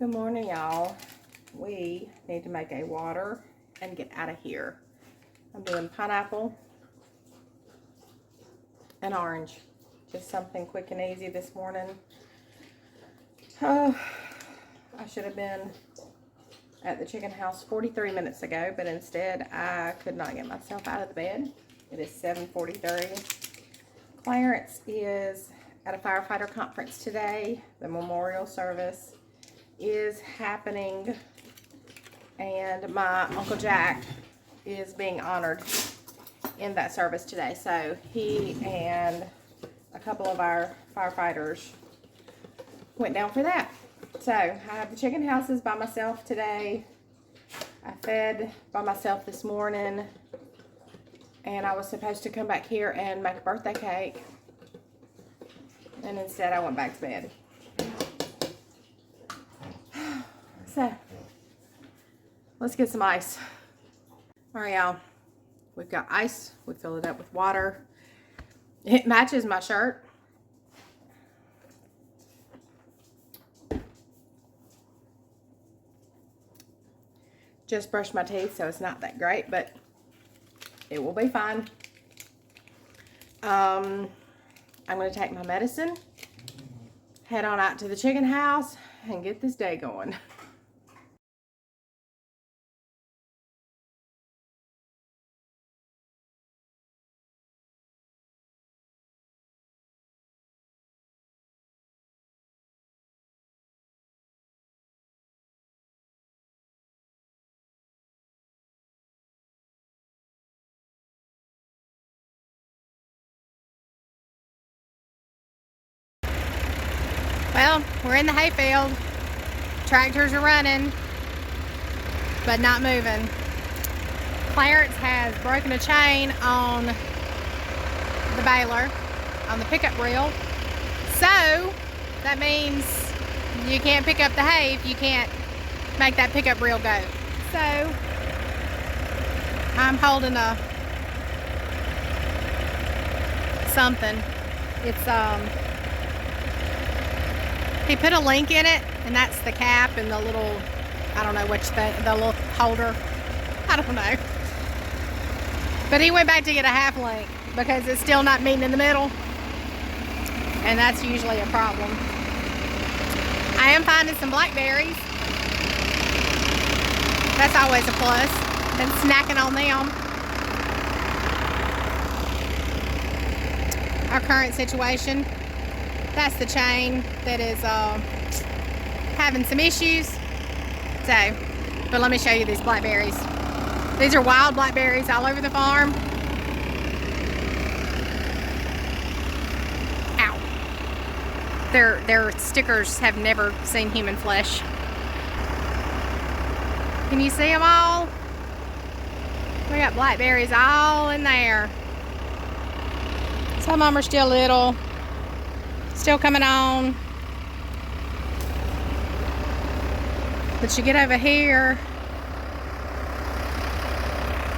Good morning, y'all. We need to make a water and get out of here. I'm doing pineapple and orange. Just something quick and easy this morning. I should have been at the chicken house 43 minutes ago, but instead I could not get myself out of the bed. It is 7:43. Clarence is at a firefighter conference today. The memorial service is happening, and my Uncle Jack is being honored in that service today. So he and a couple of our firefighters went down for that. So I have the chicken houses by myself today. I fed by myself this morning, and I was supposed to come back here and make a birthday cake, and instead I went back to bed. So let's get some ice. All right, y'all, we've got ice. We fill it up with water. It matches my shirt. Just brushed my teeth, so it's not that great, but it will be fine. I'm going to take my medicine, head on out to the chicken house, and get this day going. Well, we're in the hayfield. Tractors are running, but not moving. Clarence has broken a chain on the baler, on the pickup reel. So that means you can't pick up the hay if you can't make that pickup reel go. So I'm holding a something. It's he put a link in it, and that's the cap and the little, I don't know which thing, the little holder. I don't know. But he went back to get a half link because it's still not meeting in the middle. And that's usually a problem. I am finding some blackberries. That's always a plus. Been snacking on them. Our current situation. That's the chain that is having some issues. So, but let me show you these blackberries. These are wild blackberries all over the farm. Ow. Their stickers have never seen human flesh. Can you see them all? We got blackberries all in there. Some of them are still little. Still coming on. But you get over here.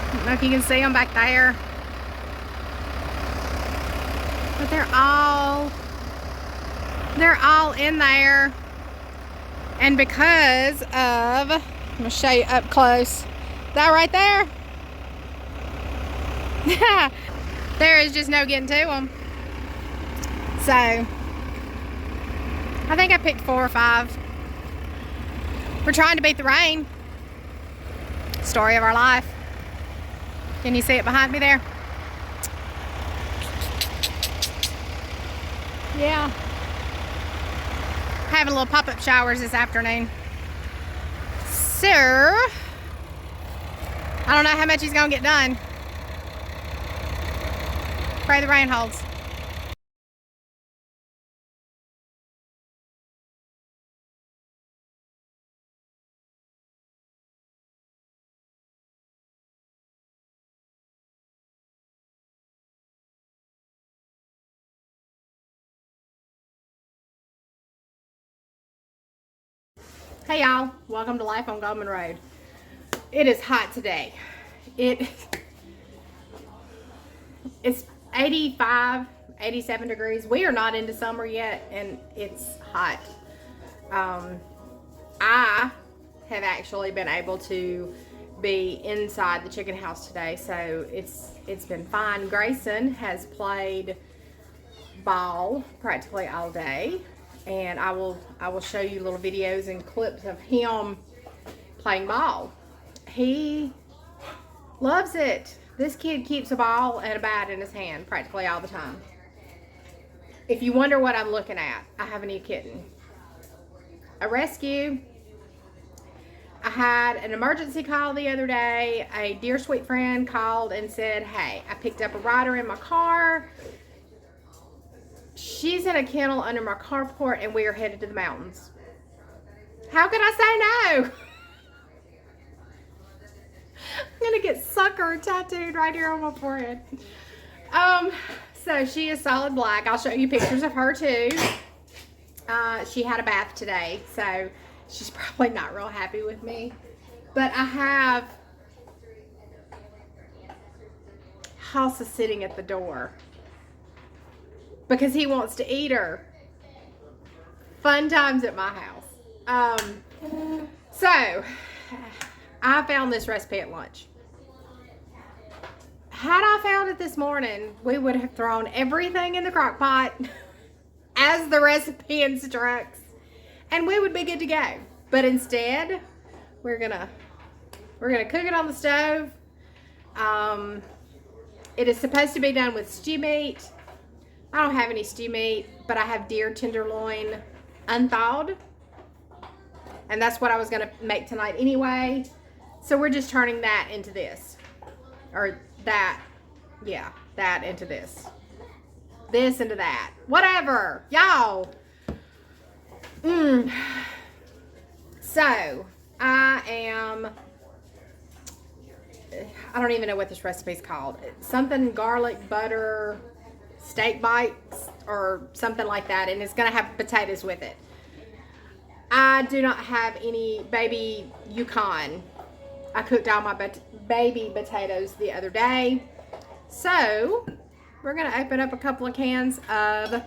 I don't know if you can see them back there. But they're all in there. And because of, I'm gonna show you up close. That right there. There is just no getting to them. So I think I picked 4 or 5. We're trying to beat the rain. Story of our life. Can you see it behind me there? Yeah. Having little pop-up showers this afternoon. So, I don't know how much he's gonna get done. Pray the rain holds. Hey y'all, welcome to Life on Goldman Road. It is hot today. It's 85, 87 degrees. We are not into summer yet, and it's hot. I have actually been able to be inside the chicken house today, so it's been fine. Grayson has played ball practically all day, and I will show you little videos and clips of him playing ball. He loves it. This kid keeps a ball and a bat in his hand practically all the time. If you wonder what I'm looking at, I have a new kitten. A rescue. I had an emergency call the other day. A dear sweet friend called and said, hey, I picked up a rider in my car. She's in a kennel under my carport and we are headed to the mountains. How could I say no? I'm gonna get sucker tattooed right here on my forehead. So she is solid black. I'll show you pictures of her too. She had a bath today, so she's probably not real happy with me. But I have Halsa sitting at the door because he wants to eat her. Fun times at my house. So I found this recipe at lunch. Had I found it this morning, we would have thrown everything in the crock pot as the recipe instructs, and we would be good to go. But instead, we're gonna cook it on the stove. It is supposed to be done with stew meat. I don't have any stew meat, but I have deer tenderloin unthawed, and that's what I was gonna make tonight anyway. So we're just turning that into this, or that, yeah, that into this. This into that. Whatever. Y'all. So, I don't even know what this recipe is called. Something garlic butter steak bites or something like that. And it's going to have potatoes with it. I do not have any baby Yukon. I cooked all my baby potatoes the other day. So, we're going to open up a couple of cans of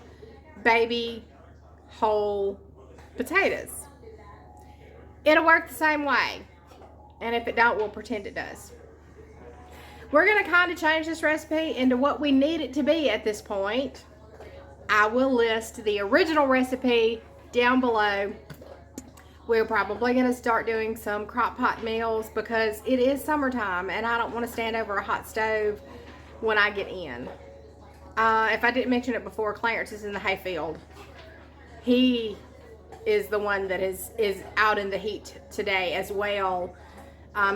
baby whole potatoes. It'll work the same way. And if it don't, we'll pretend it does. We're going to kind of change this recipe into what we need it to be at this point. I will list the original recipe down below. We're probably going to start doing some crock pot meals because it is summertime and I don't want to stand over a hot stove when I get in. If I didn't mention it before, Clarence is in the hayfield. He is the one that is out in the heat today as well.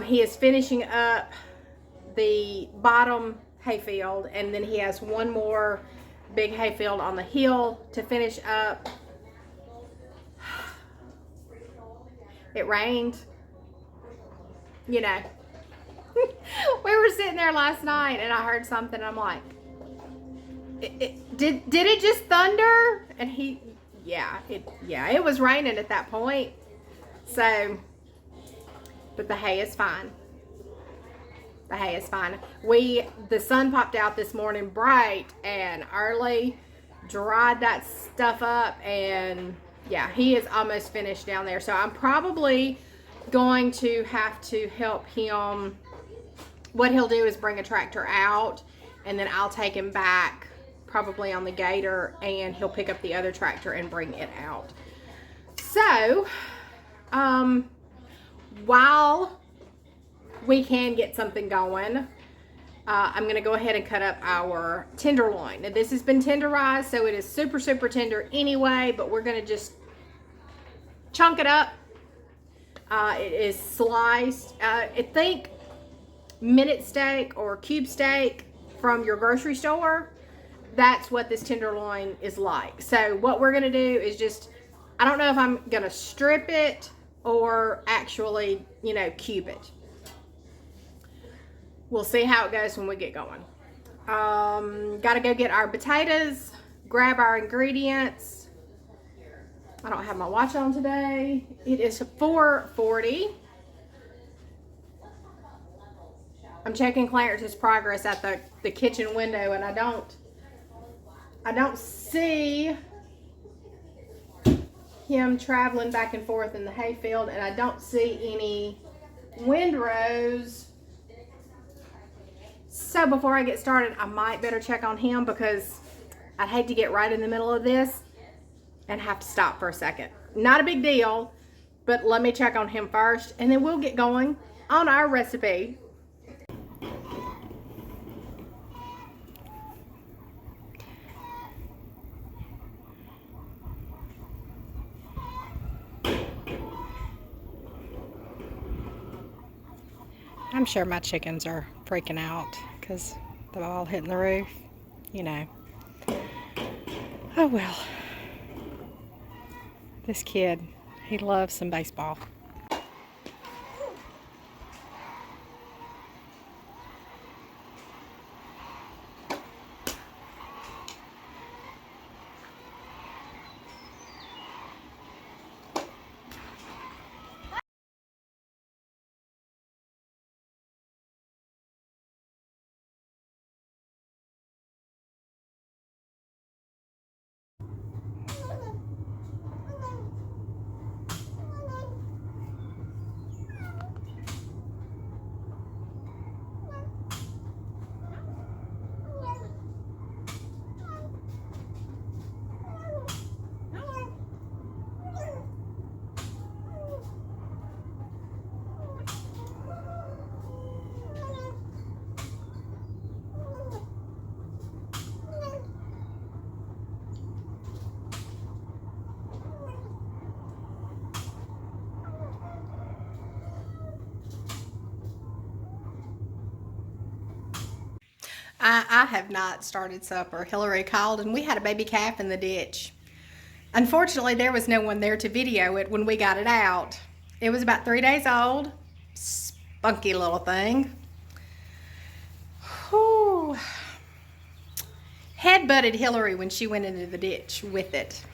He is finishing up the bottom hayfield, and then he has one more big hayfield on the hill to finish up. It rained, you know. We were sitting there last night and I heard something and I'm like, did it just thunder? And it was raining at that point. So, but the hay is fine. The hay is fine. The sun popped out this morning bright and early, dried that stuff up, and yeah, he is almost finished down there. So I'm probably going to have to help him. What he'll do is bring a tractor out, and then I'll take him back probably on the gator, and he'll pick up the other tractor and bring it out. So, while we can get something going, I'm going to go ahead and cut up our tenderloin. Now, this has been tenderized, so it is super, super tender anyway, but we're going to just chunk it up. It is sliced. I think minute steak or cube steak from your grocery store. That's what this tenderloin is like. So what we're going to do is just, I don't know if I'm going to strip it or actually, cube it. We'll see how it goes when we get going. Got to go get our potatoes, grab our ingredients. I don't have my watch on today. It is 4:40. I'm checking Clarence's progress at the kitchen window, and I don't see him traveling back and forth in the hayfield, and I don't see any windrows. So before I get started, I might better check on him because I'd hate to get right in the middle of this and have to stop for a second. Not a big deal, but let me check on him first, and then we'll get going on our recipe. I'm sure my chickens are freaking out because they're all hitting the roof, you know. Oh well. This kid, he loves some baseball. I have not started supper. Hillary called and we had a baby calf in the ditch. Unfortunately, there was no one there to video it when we got it out. It was about 3 days old. Spunky little thing. Whew. Head butted Hillary when she went into the ditch with it.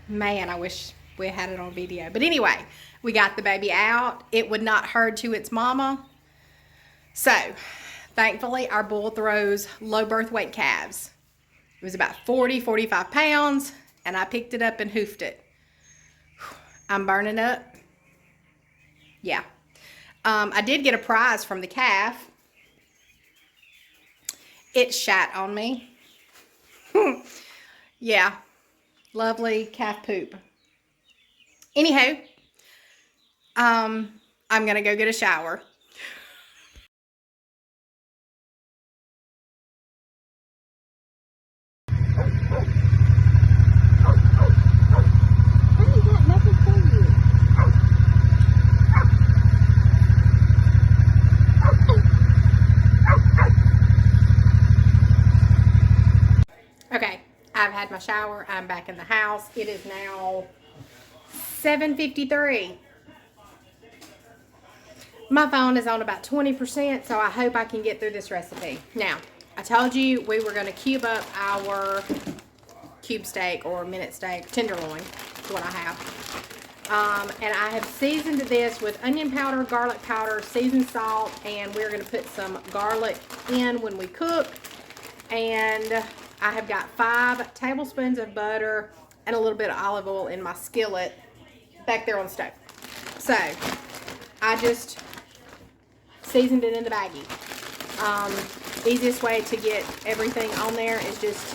Man, I wish we had it on video. But anyway, we got the baby out. It would not herd to its mama. So, thankfully, our bull throws low birth weight calves. It was about 45 pounds, and I picked it up and hoofed it. I'm burning up. Yeah. I did get a prize from the calf. It shat on me. Yeah. Lovely calf poop. Anywho, I'm going to go get a shower. Okay, I've had my shower. I'm back in the house. It is now 7:53. My phone is on about 20%, so I hope I can get through this recipe. Now, I told you we were going to cube up our cube steak or minute steak, tenderloin, is what I have. And I have seasoned this with onion powder, garlic powder, seasoned salt, and we're going to put some garlic in when we cook. And I have got 5 tablespoons of butter and a little bit of olive oil in my skillet back there on the stove. So, I just seasoned it in the baggie. Easiest way to get everything on there is just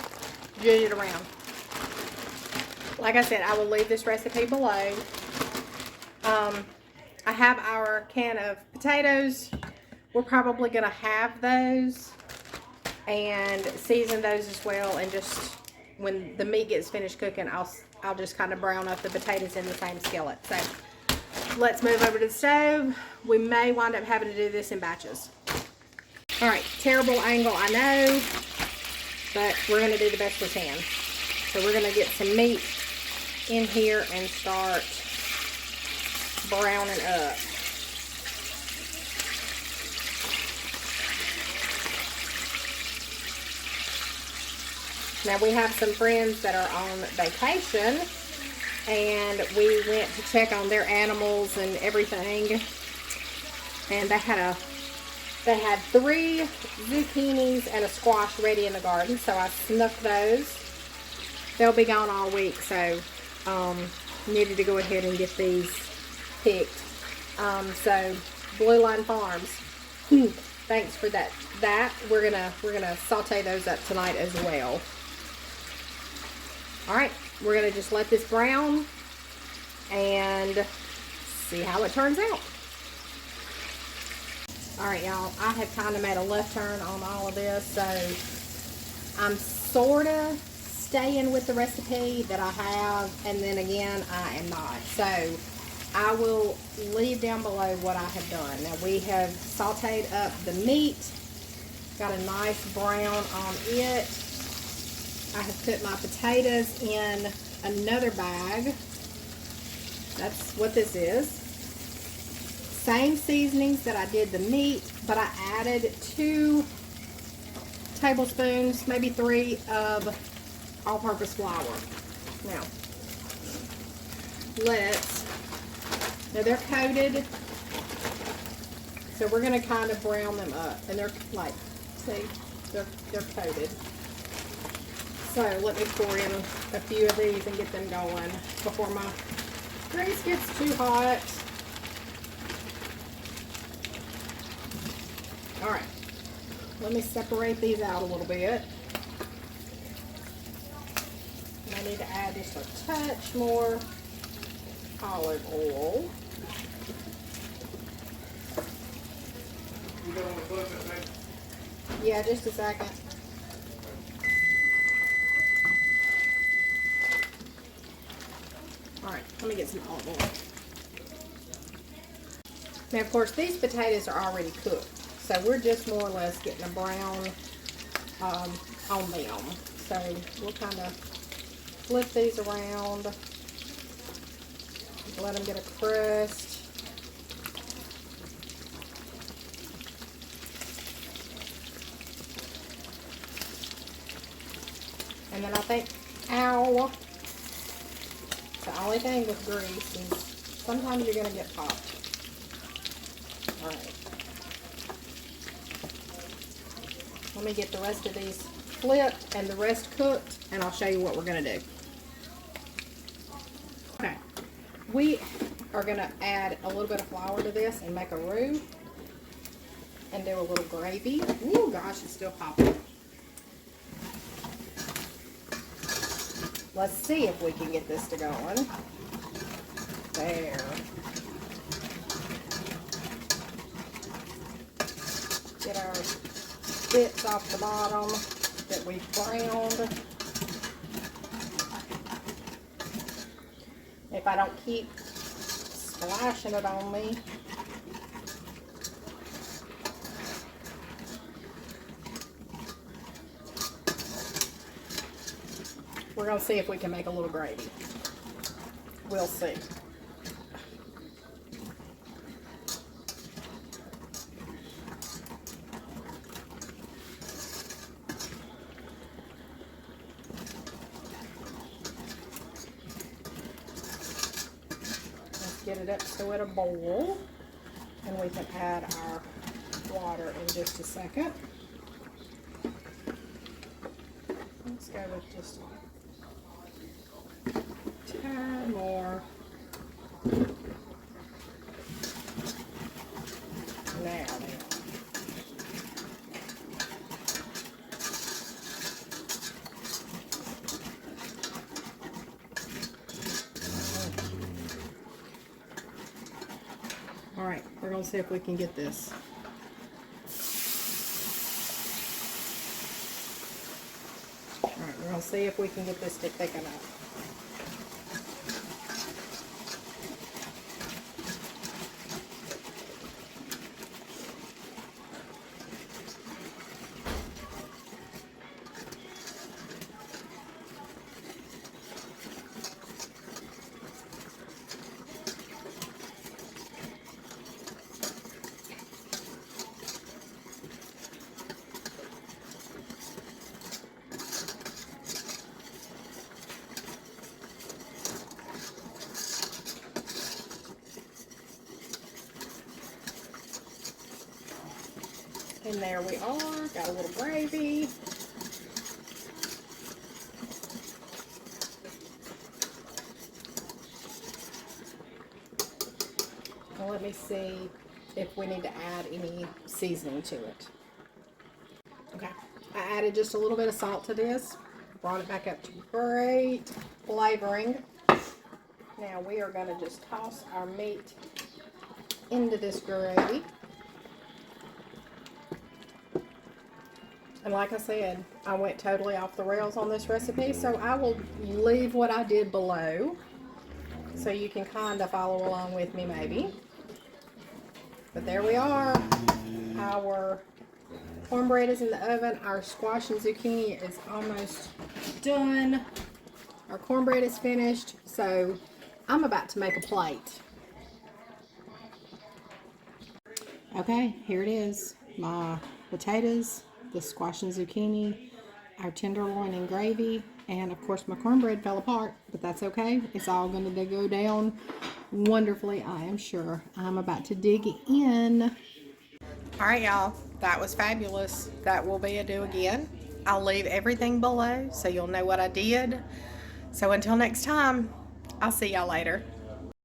judge it around. Like I said, I will leave this recipe below. I have our can of potatoes. We're probably going to have those and season those as well, and just when the meat gets finished cooking, I'll just kind of brown up the potatoes in the same skillet. So let's move over to the stove. We may wind up having to do this in batches. All right, terrible angle, I know, but we're going to do the best we can. So we're going to get some meat in here and start browning up. Now we have some friends that are on vacation, and we went to check on their animals and everything, and they had 3 zucchinis and a squash ready in the garden, so I snuck those. They'll be gone all week, so needed to go ahead and get these picked. So Blue Line Farms, thanks for that. We're gonna saute those up tonight as well. All right, we're gonna just let this brown and see how it turns out. All right, y'all, I have kind of made a left turn on all of this, so I'm sort of staying with the recipe that I have, and then again, I am not. So I will leave down below what I have done. Now, we have sauteed up the meat, got a nice brown on it. I have put my potatoes in another bag. That's what this is. Same seasonings that I did the meat, but I added 2 tablespoons, maybe 3 of all-purpose flour. Now they're coated, so we're going to kind of brown them up, and they're like, see, they're coated. So let me pour in a few of these and get them going before my grease gets too hot. All right, let me separate these out a little bit. I need to add just a touch more olive oil. You don't want to close it, babe? Yeah, just a second. All right, let me get some olive oil. Now, of course, these potatoes are already cooked, so we're just more or less getting a brown on them. So we'll kind of flip these around, let them get a crust. And then I think, the only thing with grease is sometimes you're going to get popped. All right. Let me get the rest of these flipped and the rest cooked, and I'll show you what we're going to do. Okay. We are going to add a little bit of flour to this and make a roux and do a little gravy. Ooh, gosh, it's still popping. Let's see if we can get this to going. There. Get our bits off the bottom that we browned. If I don't keep splashing it on me. We're going to see if we can make a little gravy. We'll see. Let's get it up to it a boil, and we can add our water in just a second. Let's go with just a tad more. Now then. All right, we're going to see if we can get this. All right, we're going to see if we can get this to thicken up. And there we are, got a little gravy. Now let me see if we need to add any seasoning to it. Okay, I added just a little bit of salt to this. Brought it back up to great flavoring. Now we are going to just toss our meat into this gravy. And like I said, I went totally off the rails on this recipe, so I will leave what I did below so you can kind of follow along with me maybe. But there we are. Our cornbread is in the oven. Our squash and zucchini is almost done. Our cornbread is finished, so I'm about to make a plate. Okay, here it is. My potatoes, the squash and zucchini, our tenderloin and gravy, and of course my cornbread fell apart, but that's okay. It's all going to go down wonderfully, I am sure. I'm about to dig in. All right, y'all, that was fabulous. That will be a do again. I'll leave everything below so you'll know what I did. So until next time, I'll see y'all later.